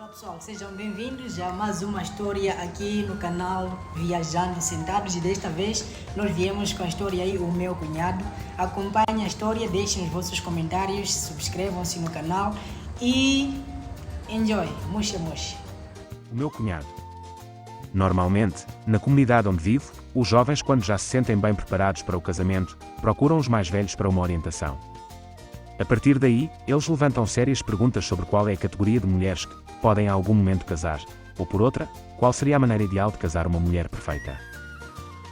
Olá pessoal, sejam bem-vindos a mais uma história aqui no canal Viajando Sentados, e desta vez nós viemos com a história aí, o meu cunhado. Acompanhem a história, deixem os vossos comentários, subscrevam-se no canal e enjoy, muxa. O meu cunhado. Normalmente, na comunidade onde vivo, os jovens, quando já se sentem bem preparados para o casamento, procuram os mais velhos para uma orientação. A partir daí, eles levantam sérias perguntas sobre qual é a categoria de mulheres que podem a algum momento casar, ou por outra, qual seria a maneira ideal de casar uma mulher perfeita.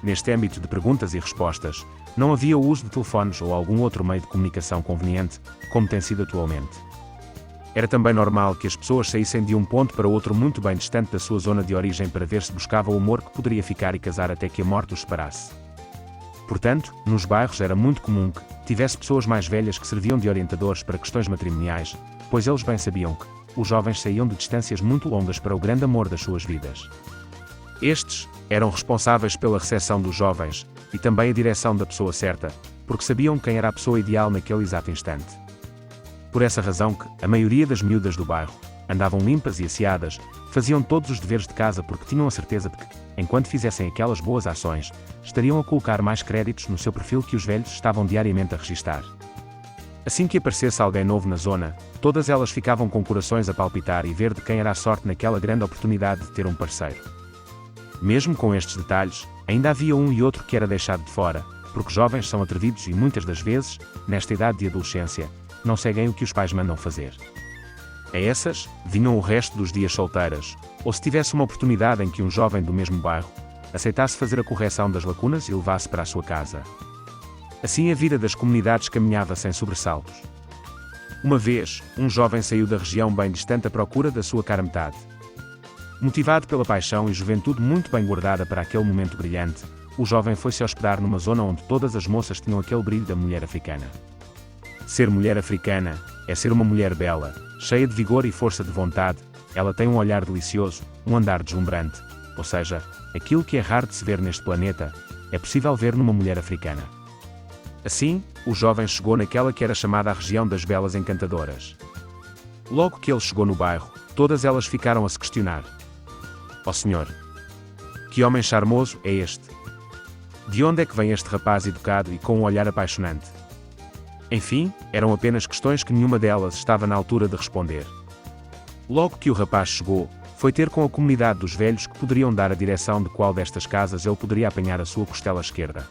Neste âmbito de perguntas e respostas, não havia o uso de telefones ou algum outro meio de comunicação conveniente, como tem sido atualmente. Era também normal que as pessoas saíssem de um ponto para outro muito bem distante da sua zona de origem para ver se buscava o amor que poderia ficar e casar até que a morte os separasse. Portanto, nos bairros era muito comum que tivesse pessoas mais velhas que serviam de orientadores para questões matrimoniais, pois eles bem sabiam que os jovens saíam de distâncias muito longas para o grande amor das suas vidas. Estes eram responsáveis pela recepção dos jovens e também a direção da pessoa certa, porque sabiam quem era a pessoa ideal naquele exato instante. Por essa razão que a maioria das miúdas do bairro andavam limpas e asseadas, faziam todos os deveres de casa porque tinham a certeza de que, enquanto fizessem aquelas boas ações, estariam a colocar mais créditos no seu perfil que os velhos estavam diariamente a registar. Assim que aparecesse alguém novo na zona, todas elas ficavam com corações a palpitar e ver de quem era a sorte naquela grande oportunidade de ter um parceiro. Mesmo com estes detalhes, ainda havia um e outro que era deixado de fora, porque jovens são atrevidos e muitas das vezes, nesta idade de adolescência, não seguem o que os pais mandam fazer. A essas, vinham o resto dos dias solteiras, ou se tivesse uma oportunidade em que um jovem do mesmo bairro aceitasse fazer a correção das lacunas e levasse para a sua casa. Assim a vida das comunidades caminhava sem sobressaltos. Uma vez, um jovem saiu da região bem distante à procura da sua cara metade. Motivado pela paixão e juventude muito bem guardada para aquele momento brilhante, o jovem foi-se hospedar numa zona onde todas as moças tinham aquele brilho da mulher africana. Ser mulher africana é ser uma mulher bela, cheia de vigor e força de vontade. Ela tem um olhar delicioso, um andar deslumbrante, ou seja, aquilo que é raro de se ver neste planeta, é possível ver numa mulher africana. Assim, o jovem chegou naquela que era chamada a região das belas encantadoras. Logo que ele chegou no bairro, todas elas ficaram a se questionar. Ó senhor! Que homem charmoso é este? De onde é que vem este rapaz educado e com um olhar apaixonante? Enfim, eram apenas questões que nenhuma delas estava na altura de responder. Logo que o rapaz chegou, foi ter com a comunidade dos velhos que poderiam dar a direção de qual destas casas ele poderia apanhar a sua costela esquerda.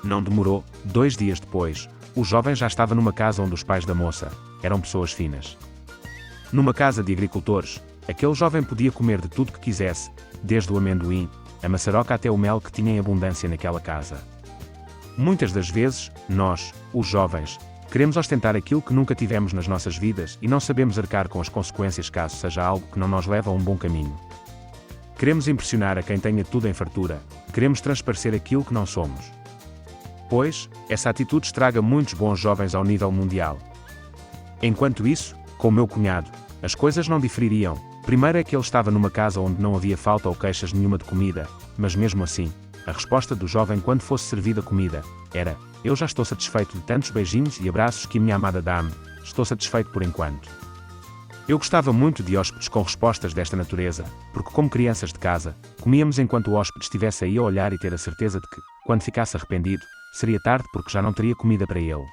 Não demorou, 2 dias depois, o jovem já estava numa casa onde os pais da moça eram pessoas finas. Numa casa de agricultores, aquele jovem podia comer de tudo que quisesse, desde o amendoim, a maçaroca até o mel que tinha em abundância naquela casa. Muitas das vezes, nós, os jovens, queremos ostentar aquilo que nunca tivemos nas nossas vidas e não sabemos arcar com as consequências caso seja algo que não nos leva a um bom caminho. Queremos impressionar a quem tenha tudo em fartura, queremos transparecer aquilo que não somos. Pois, essa atitude estraga muitos bons jovens ao nível mundial. Enquanto isso, com o meu cunhado, as coisas não difeririam. Primeiro é que ele estava numa casa onde não havia falta ou queixas nenhuma de comida, mas mesmo assim, a resposta do jovem quando fosse servida comida era: eu já estou satisfeito de tantos beijinhos e abraços que minha amada dá-me, estou satisfeito por enquanto. Eu gostava muito de hóspedes com respostas desta natureza, porque como crianças de casa, comíamos enquanto o hóspede estivesse aí a olhar e ter a certeza de que, quando ficasse arrependido, seria tarde porque já não teria comida para ele.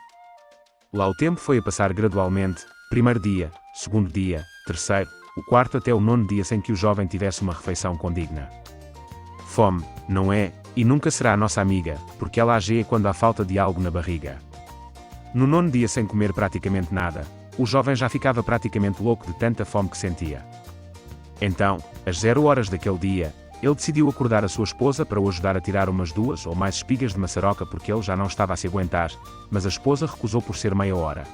Lá o tempo foi a passar gradualmente, primeiro dia, segundo dia, terceiro, o quarto até o 9º dia sem que o jovem tivesse uma refeição condigna. Fome, não é, e nunca será a nossa amiga, porque ela ageia quando há falta de algo na barriga. No 9º dia sem comer praticamente nada, o jovem já ficava praticamente louco de tanta fome que sentia. Então, às 0 horas daquele dia, ele decidiu acordar a sua esposa para o ajudar a tirar umas 2 ou mais espigas de maçaroca porque ele já não estava a se aguentar, mas a esposa recusou por ser meia hora.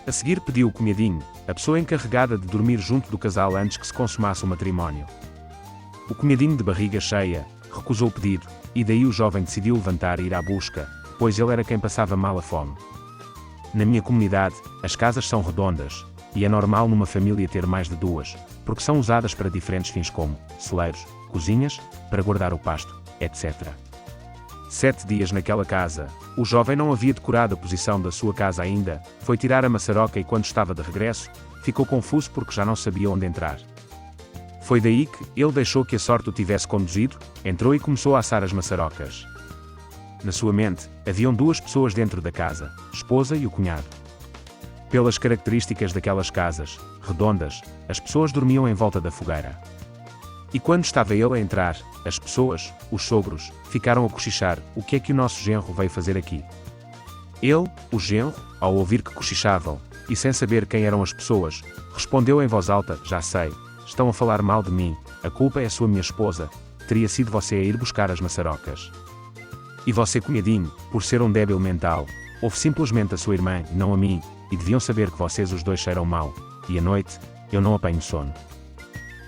A seguir pediu o cunhadinho, a pessoa encarregada de dormir junto do casal antes que se consumasse o matrimónio. O cunhadinho de barriga cheia recusou o pedido, e daí o jovem decidiu levantar e ir à busca, pois ele era quem passava mal a fome. Na minha comunidade, as casas são redondas, e é normal numa família ter mais de 2, porque são usadas para diferentes fins como celeiros, cozinhas, para guardar o pasto, etc. 7 dias naquela casa, o jovem não havia decorado a posição da sua casa ainda, foi tirar a maçaroca e quando estava de regresso, ficou confuso porque já não sabia onde entrar. Foi daí que ele deixou que a sorte o tivesse conduzido, entrou e começou a assar as maçarocas. Na sua mente, haviam duas pessoas dentro da casa, a esposa e o cunhado. Pelas características daquelas casas, redondas, as pessoas dormiam em volta da fogueira. E quando estava ele a entrar, as pessoas, os sogros, ficaram a cochichar: o que é que o nosso genro veio fazer aqui? Ele, o genro, ao ouvir que cochichavam, e sem saber quem eram as pessoas, respondeu em voz alta: já sei, estão a falar mal de mim, a culpa é sua minha esposa, teria sido você a ir buscar as maçarocas. E você, cunhadinho, por ser um débil mental, houve simplesmente a sua irmã, não a mim, e deviam saber que vocês os dois cheiram mal, e à noite, eu não apanho sono.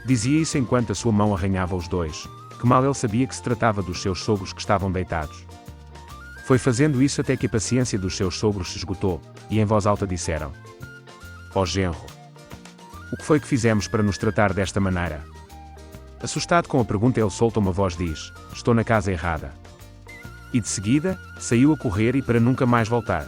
Dizia isso enquanto a sua mão arranhava os dois, que mal ele sabia que se tratava dos seus sogros que estavam deitados. Foi fazendo isso até que a paciência dos seus sogros se esgotou, e em voz alta disseram: ó genro, o que foi que fizemos para nos tratar desta maneira? Assustado com a pergunta, ele solta uma voz e diz: estou na casa errada. E de seguida, saiu a correr e para nunca mais voltar.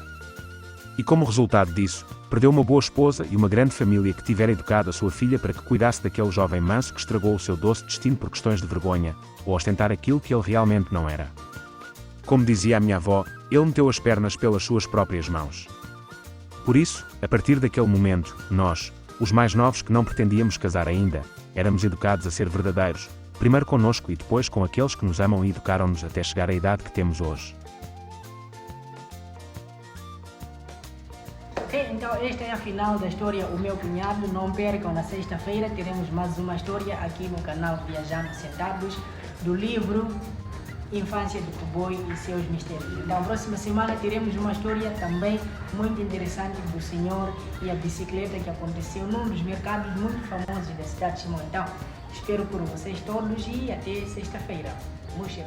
E como resultado disso, perdeu uma boa esposa e uma grande família que tivera educado a sua filha para que cuidasse daquele jovem manso que estragou o seu doce destino por questões de vergonha, ou ostentar aquilo que ele realmente não era. Como dizia a minha avó, ele meteu as pernas pelas suas próprias mãos. Por isso, a partir daquele momento, nós, os mais novos que não pretendíamos casar ainda, éramos educados a ser verdadeiros, primeiro connosco e depois com aqueles que nos amam e educaram-nos até chegar à idade que temos hoje. Ok, então esta é a final da história O Meu Cunhado. Não percam, na sexta-feira teremos mais uma história aqui no canal Viajando Sentados, do livro Infância do Cowboy e seus mistérios. Então, próxima semana teremos uma história também muito interessante do senhor e a bicicleta que aconteceu num dos mercados muito famosos da cidade de Chimoio. Então, espero por vocês todos e até sexta-feira. Muxe.